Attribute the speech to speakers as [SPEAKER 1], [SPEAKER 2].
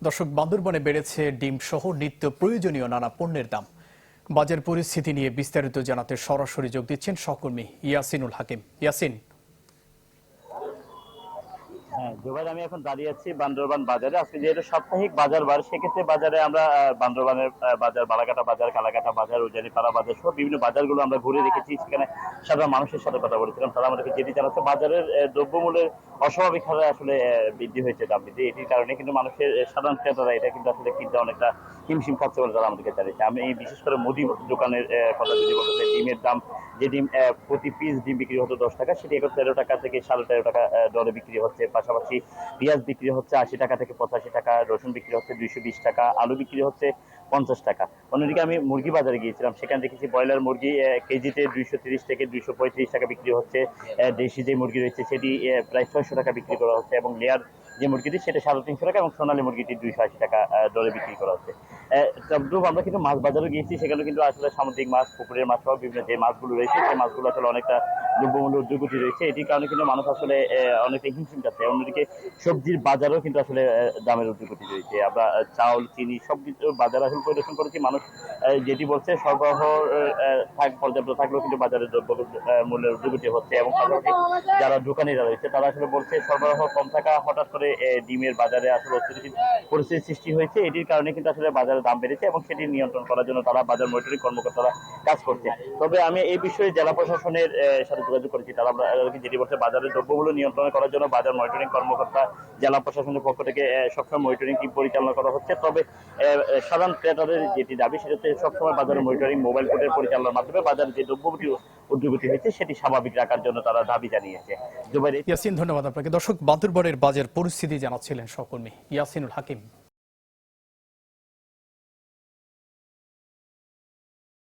[SPEAKER 1] দর্শক, বান্দরবনে বেড়েছে ডিম সহ নিত্য প্রয়োজনীয় নানা পণ্যের দাম। বাজার পরিস্থিতি নিয়ে বিস্তারিত জানাতে সরাসরি যোগ দিচ্ছেন সহকর্মী ইয়াসিনুল হাকিম। ইয়াসিন।
[SPEAKER 2] হ্যাঁ জুবাইর, আমি এখন দাঁড়িয়ে আছি বান্দরবান বাজারে। আজকে যেহেতু সাপ্তাহিক বাজার বার, সেক্ষেত্রে বাজারে আমরা বান্দরবানের বাজার, বালাকাটা বাজার, কালাকাটা বাজার, উজানিপাড়া বাজার সহ বিভিন্ন বাজারগুলো আমরা ঘুরে রেখেছি। সেখানে সাধারণ মানুষের সাথে কথা বলেছিলাম, তারা আমাদেরকে যেটি জানাচ্ছে বাজারের দ্রব্যমূল্যের অস্বাভাবিক হারে আসলে বৃদ্ধি হয়েছে, দাম বৃদ্ধি। এটির কারণে কিন্তু মানুষের সাধারণ ক্রেতারা এটা কিন্তু আসলে কিনতে অনেকটা হিমশিম খাচ্ছে বলে তারা আমাদেরকে জানিয়েছে। আমি বিশেষ করে মুদি দোকানের কথা যদি বলতে চাই, ডিমের দাম, যে ডিম প্রতি পিস ডিম বিক্রি হতো 10 টাকা, সেটি এখন 13 টাকা থেকে 13.5 টাকা দরে বিক্রি হচ্ছে। পাশাপাশি পেঁয়াজ বিক্রি হচ্ছে 80 টাকা থেকে 85 টাকা, রসুন বিক্রি হচ্ছে 220 টাকা, আলু বিক্রি হচ্ছে 50 টাকা। অন্যদিকে আমি মুরগি বাজারে গিয়েছিলাম, সেখানে দেখেছি ব্রয়লার মুরগি কেজিতে 230 থেকে 235 টাকা বিক্রি হচ্ছে। দেশি যে মুরগি রয়েছে সেটি প্রায় 600 টাকা বিক্রি করা হচ্ছে, এবং লেয়ার যে মুরগিটি সেটা 350 টাকা, এবং সোনালী মুরগিটি 280 টাকা দরে বিক্রি করা হচ্ছে। তদ্রুপ আমরা কিন্তু মাছ বাজারে গিয়েছি, সেখানে কিন্তু আসলে সামুদ্রিক মাছ, পুকুরের মাছ সহ বিভিন্ন যে মাছগুলো রয়েছে, সেই মাছগুলো আসলে অনেকটা দ্রব্যমূল্য ঊর্ধ্বগতি রয়েছে। এটির কারণে কিন্তু মানুষ আসলে অনেকটা হিমশিম খাচ্ছে। অন্যদিকে সবজির বাজারেও কিন্তু আসলে দামের ঊর্ধ্বগতি রয়েছে। আমরা চাউল, চিনি সব কিছু বাজার আসলে পরিদর্শন করেছি। মানুষ যেটি বলছে, সরবরাহ পর্যাপ্ত থাকলেও কিন্তু বাজারে দ্রব্য মূল্যের ঊর্ধ্বগতি হচ্ছে, এবং পাশাপাশি যারা দোকানিরা রয়েছে তারা আসলে বলছে সরবরাহ কম থাকা, হঠাৎ করে ডিমের বাজারে আসলে অস্থিতিশীল পরিস্থিতির সৃষ্টি হয়েছে। এটির কারণে কিন্তু আসলে বাজারে দাম বেড়েছে, এবং সেটি নিয়ন্ত্রণ করার জন্য তারা বাজার মনিটরিং কর্মকর্তারা কাজ করছে। তবে আমি এই বিষয়ে জেলা প্রশাসনের সাথে যোগাযোগ করেছি, তারা যেটি বলছে বাজারের দ্রব্যমূল্য নিয়ন্ত্রণ করার জন্য বাজার মনিটরিং কর্মকর্তা জেলা প্রশাসনের পক্ষ থেকে সবসময় মনিটরিং টিম পরিচালনা করা হচ্ছে। তবে সাধারণ ক্রেতাদের যেটি দাবি, সেটা হচ্ছে সবসময় বাজারের মনিটরিং মোবাইল কোর্টের পরিচালনার মাধ্যমে বাজারে যে দ্রব্যমূল্য ঊর্ধ্বগতি হয়েছে সেটি স্বাভাবিক রাখার জন্য তারা দাবি জানিয়েছে।
[SPEAKER 1] ইয়াসিন, ধন্যবাদ আপনাকে। দর্শক, বান্দরবনের বাজার পরিস্থিতি জানাচ্ছিলেন সহকর্মী ইয়াসিনুল হাকিম।